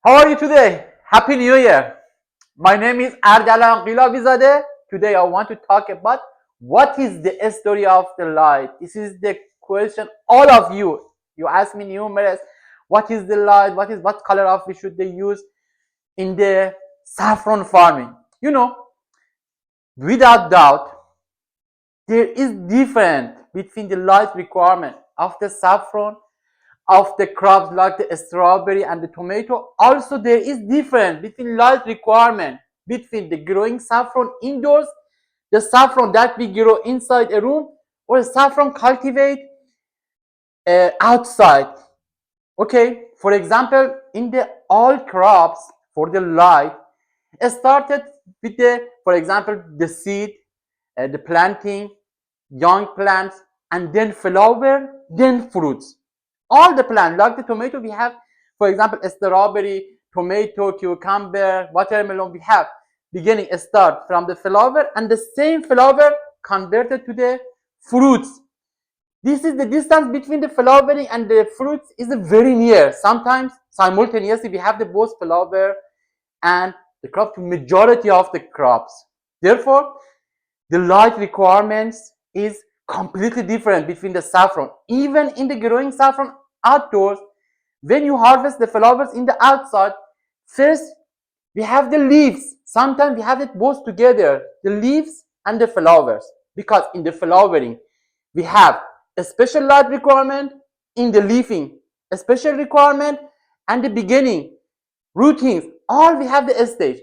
How are you today? Happy New Year. My name is Ardalan Qilavizadeh. Today I want to talk about what is the story of the light. This is the question all of you. You ask me numerous. What is the light? What color of fish should they use in the saffron farming? Without doubt, there is difference between the light requirement of the saffron of the crops like the strawberry and the tomato. Also, there is difference between light requirement between the growing saffron indoors, the saffron that we grow inside a room, or saffron cultivate outside. Okay, for example, in the all crops for the light started with for example, the seed, the planting, young plants, and then flower, then fruits. All the plants, like the tomato, we have, for example, strawberry, tomato, cucumber, watermelon, we have beginning start from the flower, and the same flower converted to the fruits. This is the distance between the flowering and the fruits is very near. Sometimes simultaneously we have the both flower and the crop to majority of the crops. Therefore, the light requirements is completely different between the saffron. Even in the growing saffron outdoors, when you harvest the flowers in the outside, first we have the leaves. Sometimes we have it both together, the leaves and the flowers, because in the flowering we have a special light requirement, in the leafing a special requirement, and the beginning routines, all we have the stage.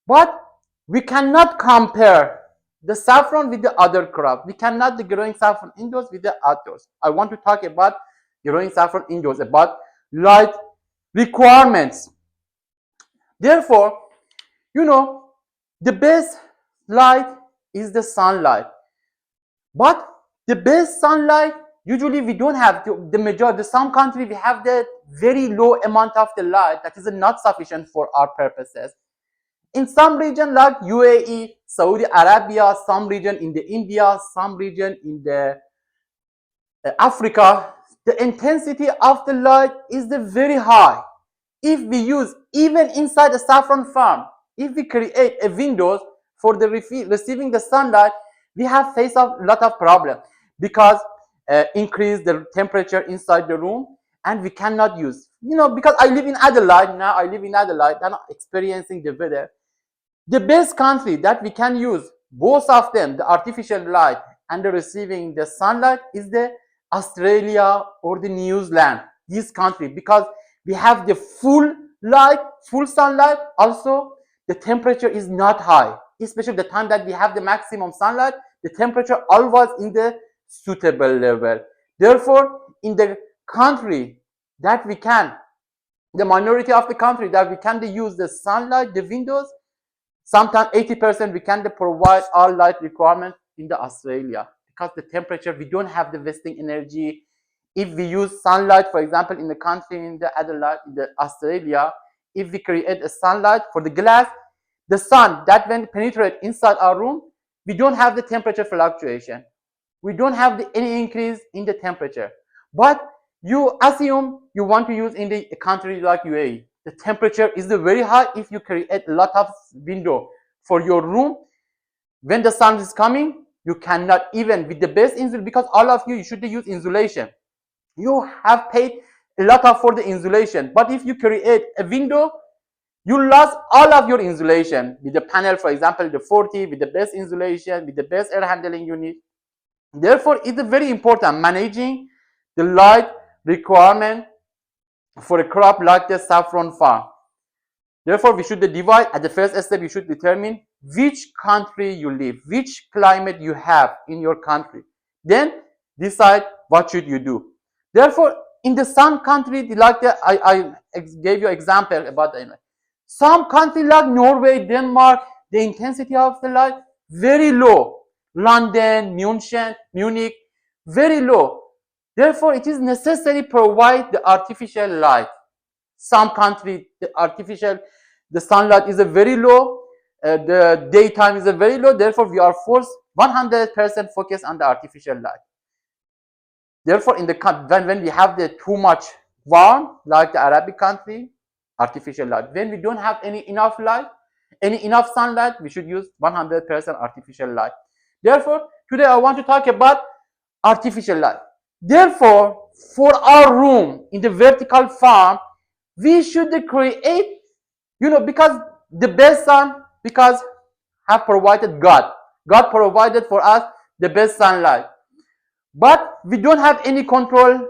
But we cannot compare the saffron with the other crop. We cannot the growing saffron indoors with the outdoors. I want to talk about growing saffron indoors, about light requirements. Therefore, the best light is the sunlight. But the best sunlight, usually we don't have the majority. Some country we have the very low amount of the light that is not sufficient for our purposes. In some region like UAE, Saudi Arabia, some region in the India, some region in the Africa, the intensity of the light is very high. If we use, even inside a saffron farm, if we create a windows for the receiving the sunlight, we have faced a lot of problem, because increase the temperature inside the room, and we cannot use, because I live in Adelaide now. I live in Adelaide and I'm experiencing the weather. The best country that we can use both of them, the artificial light and the receiving the sunlight, is the Australia or the New Zealand. This country, because we have the full light, full sunlight. Also, the temperature is not high, especially the time that we have the maximum sunlight. The temperature always in the suitable level. Therefore, in the country that we can, the minority of the country that we can use the sunlight, the windows, sometimes 80% we can provide all light requirement in the Australia, because the temperature, we don't have the wasting energy. If we use sunlight, for example, in the country, in the Adelaide, in the Australia, if we create a sunlight for the glass, the sun that when penetrate inside our room, we don't have the temperature fluctuation. We don't have any increase in the temperature. But you assume you want to use in the country like UAE. The temperature is very high. If you create a lot of window for your room, when the sun is coming, you cannot even with the best insulation, because all of you should use insulation. You have paid a lot of for the insulation. But if you create a window, you lost all of your insulation with the panel, for example, the 40 with the best insulation, with the best air handling unit. Therefore, it's very important managing the light requirement for a crop like the saffron farm. Therefore, we should divide. At the first step, you should determine which country you live, which climate you have in your country. Then decide what should you do. Therefore, in the some country like I gave you example about some country like Norway, Denmark, the intensity of the light very low. London, Munich, very low. Therefore, it is necessary to provide the artificial light. Some country, the sunlight is very low, the daytime is very low. Therefore, we are forced 100% focus on the artificial light. Therefore, in the when we have the too much warm, like the Arabic country, artificial light. When we don't have any enough light, any enough sunlight, we should use 100% artificial light. Therefore, today I want to talk about artificial light. Therefore, for our room in the vertical farm, we should create, because the best sun, because have provided God. God provided for us the best sunlight. But we don't have any control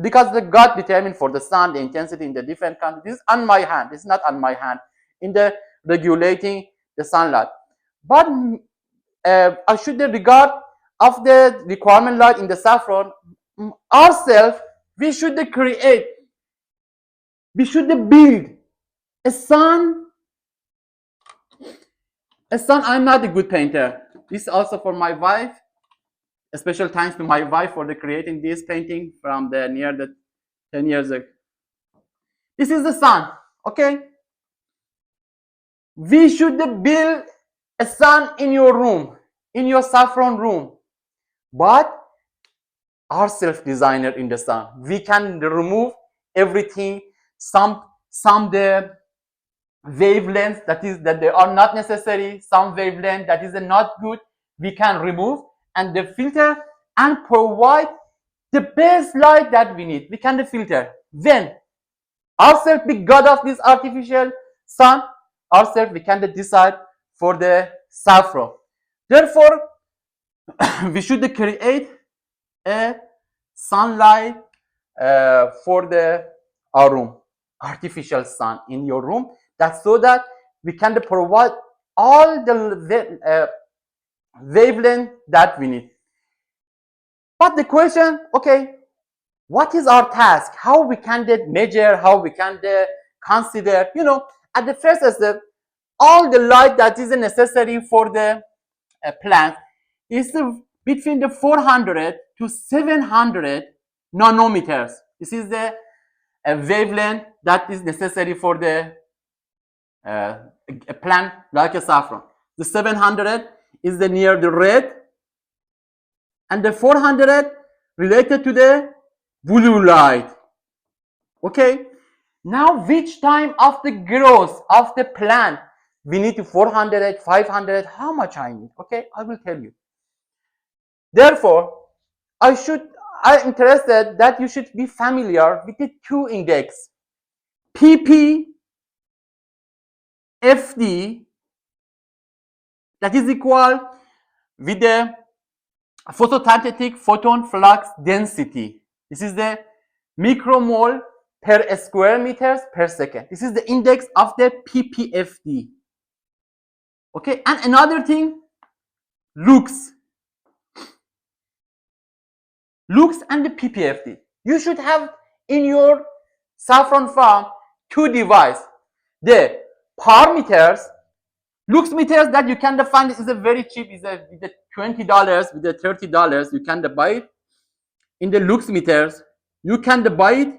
because the God determined for the sun, the intensity in the different countries. This is on my hand. This is not on my hand in the regulating the sunlight. But I should regard of the requirement light in the saffron ourselves. We should create. We should build a sun. I'm not a good painter. This is also for my wife. A special thanks to my wife for creating this painting from the near the 10 years ago. This is the sun, okay? We should build a sun in your room, in your saffron room. But our self-designer in the sun, we can remove everything, some the wavelengths that they are not necessary, some wavelength that is not good, we can remove and the filter and provide the best light that we need. We can filter. When ourselves be God of this artificial sun, ourselves we can decide for the saffron. Therefore, we should create a sunlight for our room, artificial sun in your room. That's so that we can provide all the wavelength that we need. But the question, okay, what is our task? How we can measure? How we can consider? At the first step, all the light that is necessary for the plant is between the 400 to 700 nanometers. This is the wavelength that is necessary for the a plant like a saffron. The 700 is near the red, and the 400 related to the blue light. Okay. Now, which time of the growth of the plant we need to 400, 500? How much I need? Okay, I will tell you. Therefore, I'm interested that you should be familiar with the two index, PPFD, that is equal with the photosynthetic photon flux density. This is the micromole per square meters per second. This is the index of the PPFD. Okay, and another thing, lux and the PPFD. You should have in your saffron farm two devices. The par meters, lux meters that you can find is a very cheap, is a with the $20, with the $30 you can buy it. In the lux meters, you can buy it.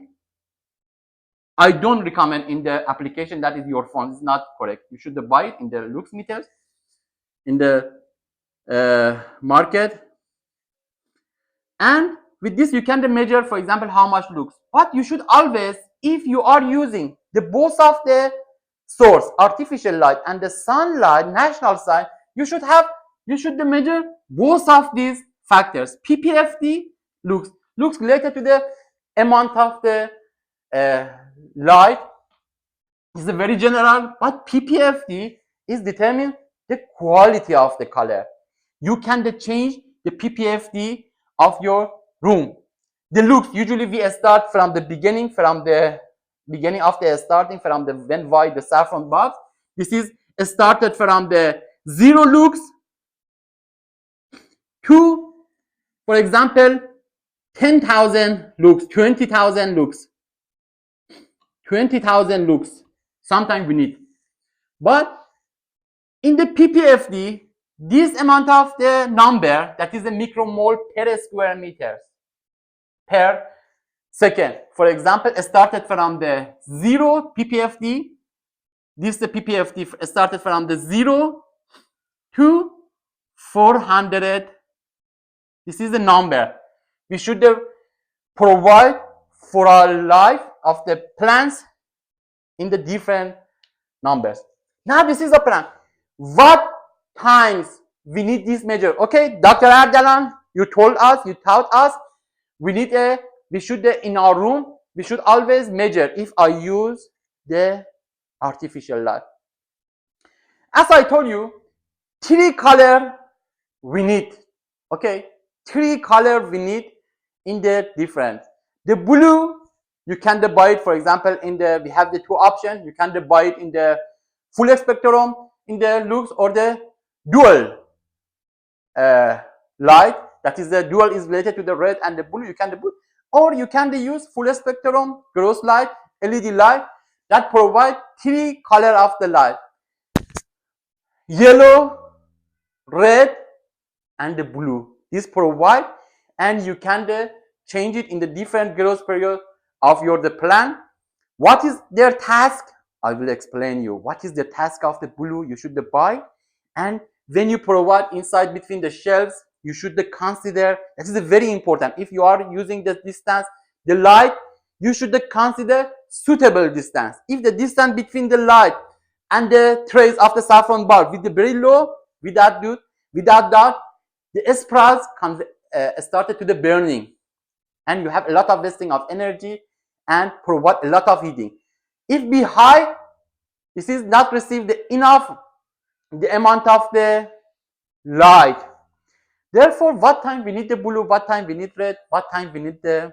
I don't recommend in the application that is your phone. It's not correct. You should buy it in the lux meters in the market. And with this, you can measure, for example, how much lux. But you should always, if you are using the both of the source, artificial light and the sunlight, natural sun, you should measure both of these factors. PPFD, lux related to the amount of the light is very general, but PPFD is determine the quality of the color. You can change the PPFD of your room. The lux, usually we start from the beginning, of the starting from the when white the saffron bulbs. This is started from the 0 lux to, for example, 10,000 lux, 20,000 lux, 20,000 lux. Sometimes we need. But in the PPFD, this amount of the number, that is the micromole per square meters per second. For example, started from the 0 PPFD. This the PPFD started from the 0 to 400. This is the number we should provide for our life of the plants in the different numbers. Now this is a plan. What times we need this measure? Okay, Dr. Ardalan, you taught us we should in our room, we should always measure if I use the artificial light. As I told you, 3 color we need. Okay, 3 color we need in the different. The blue, you can buy it, for example, we have the 2 options. You can buy it in the full spectrum, in the lux, or the dual light. That is, the dual is related to the red and the blue. You can do, or you can use full spectrum gross light, LED light, that provide 3 color of the light: yellow, red, and the blue. This provide, and you can change it in the different growth period of the plant. What is their task? I will explain you. What is the task of the blue? You should buy, and when you provide inside between the shelves, you should consider, this is very important. If you are using the distance, the light, you should consider suitable distance. If the distance between the light and the trace of the saffron bulb with the very low, without that, the sprouts started to the burning, and you have a lot of wasting of energy and provide a lot of heating. If be high, this is not received enough the amount of the light. Therefore, what time we need the blue, what time we need red, what time we need the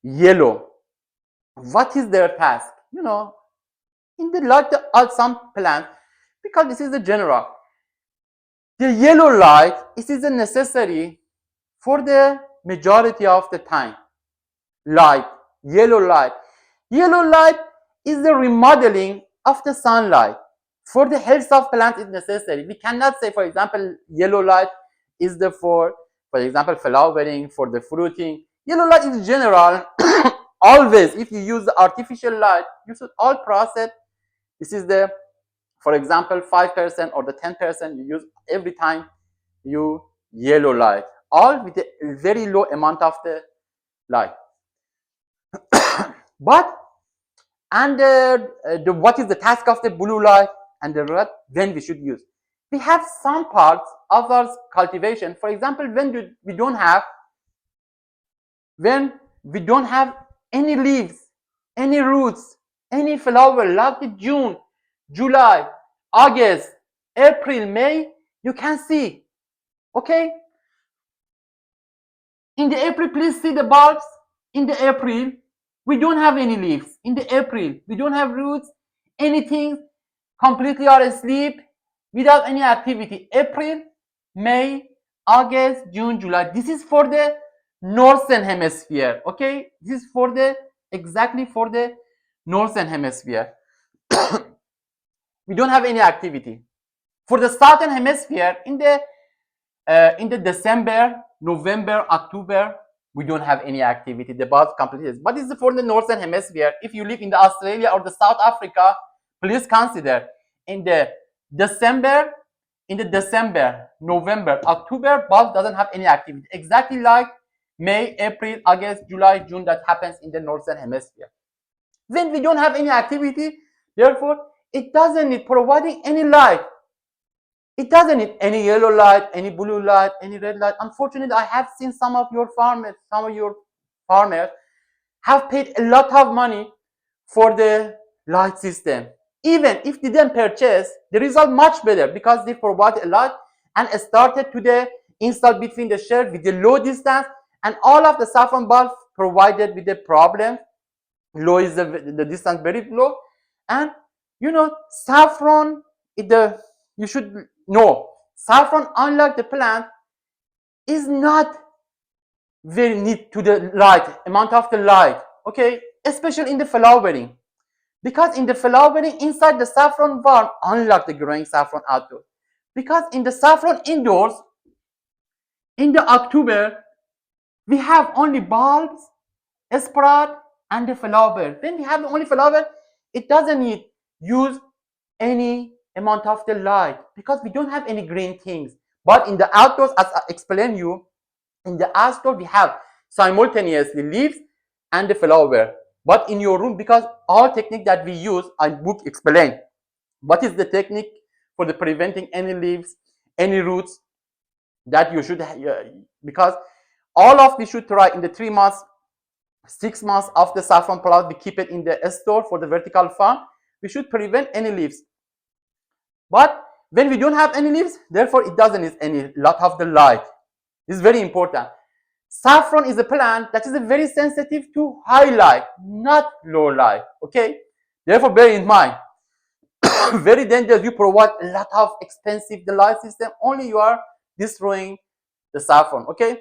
yellow. What is their task? In the light of some plants, because this is the general. The yellow light, it is necessary for the majority of the time. Yellow light is the remodeling of the sunlight. For the health of plants, is necessary. We cannot say, for example, yellow light is for example, flowering, for the fruiting. Yellow light is general. Always, if you use the artificial light, you should all process. This is for example, 5% or the 10% you use every time you yellow light, all with a very low amount of the light. But what is the task of the blue light and the red? When we should use? We have some parts of our cultivation. For example, when we don't have any leaves, any roots, any flower, like the June, July, August, April, May, you can see. Okay? In the April, please see the bulbs. In the April, we don't have any leaves. In the April, we don't have roots, anything, completely are asleep without any activity. April, May, August, June, July. This is for the northern hemisphere. Okay? This is exactly for the northern hemisphere. We don't have any activity. For the southern hemisphere, in the December, November, October, we don't have any activity. The bulbs completely. But this is for the northern hemisphere. If you live in the Australia or the South Africa, please consider in the December, November, October, bulb doesn't have any activity. Exactly like May, April, August, July, June, that happens in the northern hemisphere. When we don't have any activity, therefore, it doesn't need providing any light. It doesn't need any yellow light, any blue light, any red light. Unfortunately, I have seen some of your farmers have paid a lot of money for the light system. Even if they didn't purchase, the result much better because they provide a lot and started to install between the shelf with the low distance, and all of the saffron bulbs provided with the problem. Low is the distance very low, and saffron you should know, saffron, unlike the plant, is not very need to the amount of the light. Okay, especially in the flowering, because in the flowering inside the saffron barn, unlike the growing saffron outdoors, because in the saffron indoors, in the October, we have only bulbs, sprout, and the flower. When we have only flower, it doesn't need use any amount of the light because we don't have any green things. But in the outdoors, as I explained you, in the outdoor we have simultaneously leaves and the flower. But in your room, because all technique that we use, I book explain what is the technique for the preventing any leaves, any roots that you should, because all of we should try in the 3 months, 6 months of the saffron plant, we keep it in the store for the vertical farm. We should prevent any leaves. But when we don't have any leaves, therefore it doesn't need any lot of the light. This is very important. Saffron is a plant that is very sensitive to high light, not low light. Okay, therefore bear in mind. Very dangerous. You provide a lot of expensive the light system, only you are destroying the saffron. Okay,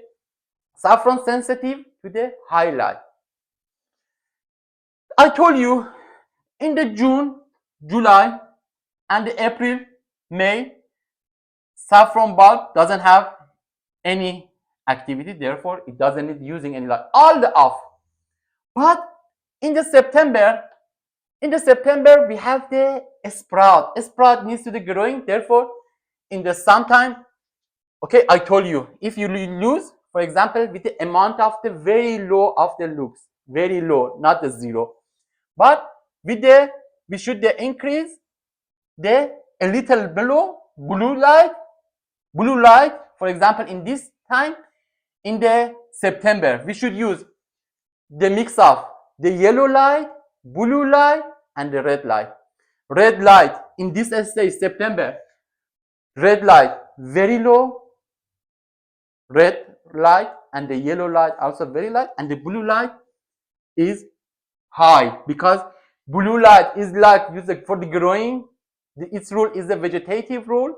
saffron sensitive to the high light. I told you in the June, July, and the April, May, saffron bulb doesn't have any activity, therefore it doesn't need using any light. All the off. But in the September we have the sprout. Sprout needs to be growing, therefore in the summertime, okay, I told you, if you lose, for example, with the amount of the very low of the looks, very low, not the zero, but with the, we should increase the a little below blue light, for example, in this time, in the September, we should use the mix of the yellow light, blue light, and the red light. Red light in this stage, September, red light very low, red light, and the yellow light also very light, and the blue light is high, because blue light is like used for the growing. Its rule is the vegetative rule,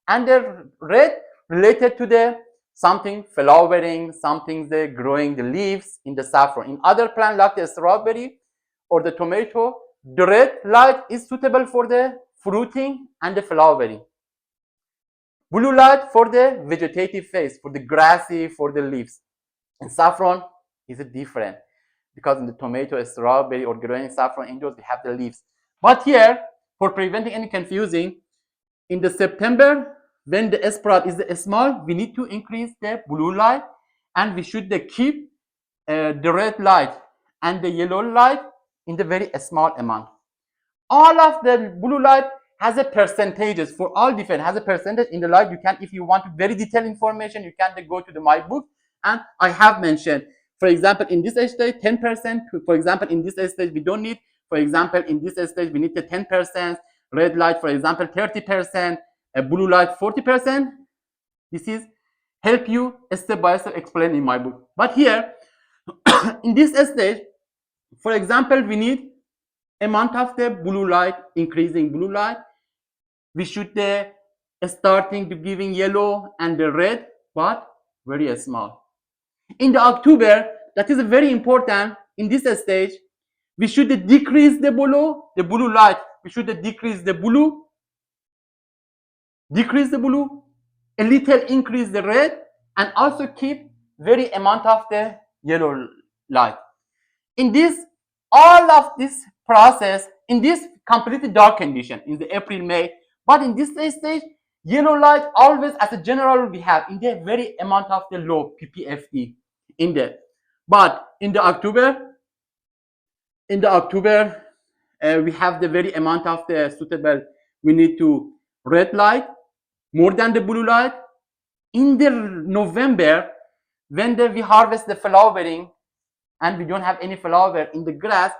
and the red related to the something flowering, something the growing the leaves in the saffron. In other plant like the strawberry or the tomato, the red light is suitable for the fruiting and the flowering. Blue light for the vegetative phase, for the grassy, for the leaves. And saffron is different, because in the tomato, strawberry, or growing saffron indoors, we have the leaves. But here, for preventing any confusing, in the September, when the sprout is small, we need to increase the blue light, and we should keep the red light and the yellow light in the very small amount. All of the blue light has a percentages for all different, has a percentage in the light. You can, if you want very detailed information, you can go to my book, and I have mentioned, for example, in this stage 10%, for example, in this stage we don't need, for example, in this stage we need the 10%, red light, for example, 30%, a blue light 40%. This is help you step by step explain in my book. But here in this stage, for example, we need amount of the blue light, increasing blue light. We should starting to giving yellow and the red, but very small. In the October, that is very important. In this stage, we should decrease the blue light. We should decrease the blue, a little increase the red, and also keep very amount of the yellow light. In this, all of this process, in this completely dark condition, in the April, May, but in this stage, yellow light always as a general we have in the very amount of the low ppfe in there. But in the October, we have the very amount of the suitable, we need to red light more than the blue light. In the November, when we harvest the flowering and we don't have any flower in the grass,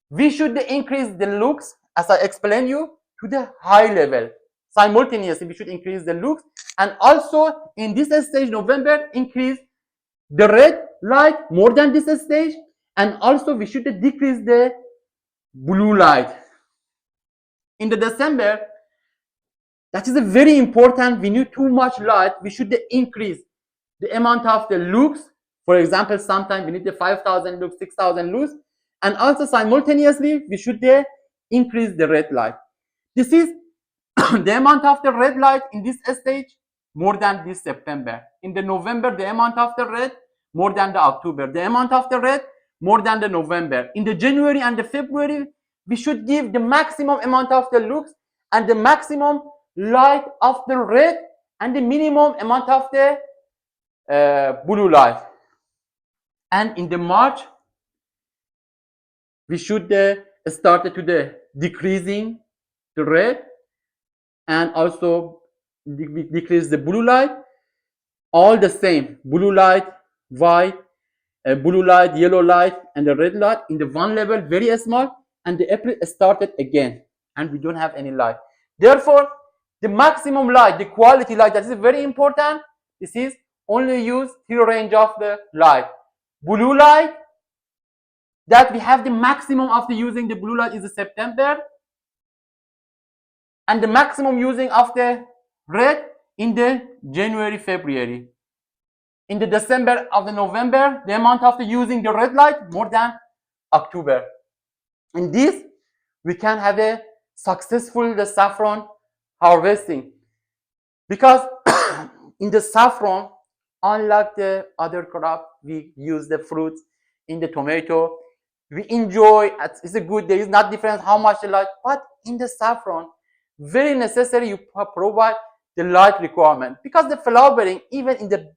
we should increase the looks, as I explained you, to the high level. Simultaneously, we should increase the looks, and also in this stage, November, increase the red light more than this stage, and also we should decrease the blue light. In the December, that is a very important. We need too much light. We should increase the amount of the looks. For example, sometimes we need the 5,000 looks, 6,000 looks, and also simultaneously we should increase the red light. This is the amount of the red light in this stage more than this September. In the November, the amount of the red more than the October. The amount of the red more than the November. In the January and the February, we should give the maximum amount of the looks and the maximum light of the red and the minimum amount of the blue light. And in the March, we should start to the decreasing the red, and also decrease the blue light. All the same, blue light, white, blue light, yellow light, and the red light in the one level, very small, and the April started again, and we don't have any light. Therefore, the maximum light, the quality light, that is very important. This is only use three range of the light. Blue light, that we have the maximum after using the blue light is the September, and the maximum using of the red in the January, February. In the December of the November, the amount of the using the red light more than October. In this, we can have a successful the saffron harvesting, because in the saffron, unlike the other crop, we use the fruits in the tomato. We enjoy, it's a good, there is not difference how much the light, but in the saffron, very necessary you provide the light requirement, because the flowering, even in the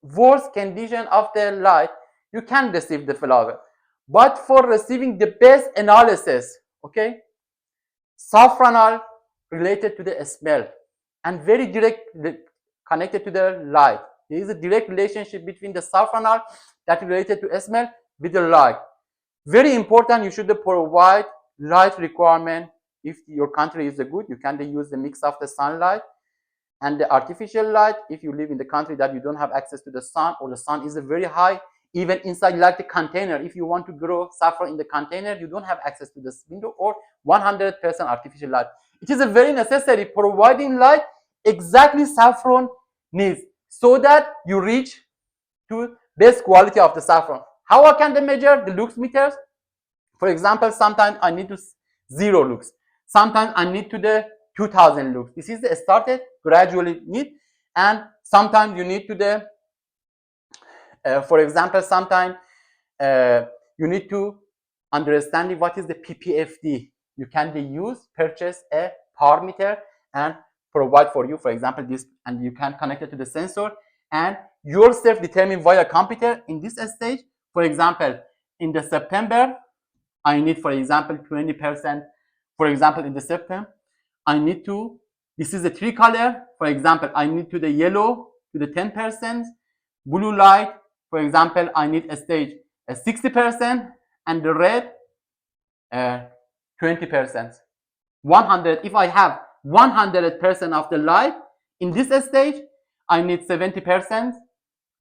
worst condition of the light, you can receive the flower. But for receiving the best analysis, okay, saffron related to the smell and very direct connected to the light. There is a direct relationship between the saffron that is related to smell with the light. Very important, you should provide light requirement. If your country is good, you can use the mix of the sunlight and the artificial light. If you live in the country that you don't have access to the sun, or the sun is very high, even inside like the container, if you want to grow saffron in the container, you don't have access to this window, or 100% artificial light. It is a very necessary providing light exactly saffron needs, so that you reach to best quality of the saffron. How I can measure the lux meters? For example, sometimes I need to 0 lux. Sometimes I need to the 2000 lux. This is the started gradually need, and sometimes you need to the for example, sometimes you need to understand what is the PPFD. You can use purchase a power meter and provide for you, for example, this, and you can connect it to the sensor and yourself determine via computer in this stage. For example, in the September, I need, for example, 20%. For example, in the September, I need to, this is the 3 color. For example, I need to the yellow to the 10%, blue light, for example, I need a stage 60%, and the red 20%. 100, if I have 100% of the light in this stage, I need 70%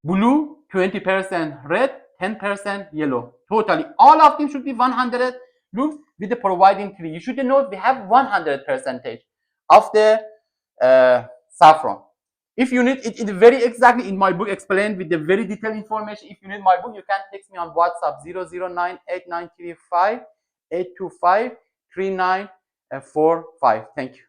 blue, 20% red, 10% yellow. Totally, all of them should be 100 lux with the providing 3. You should know we have 100% of the saffron. If you need it, it very exactly in my book explained with the very detailed information. If you need my book, you can text me on WhatsApp 0098935 825 3945. Thank you.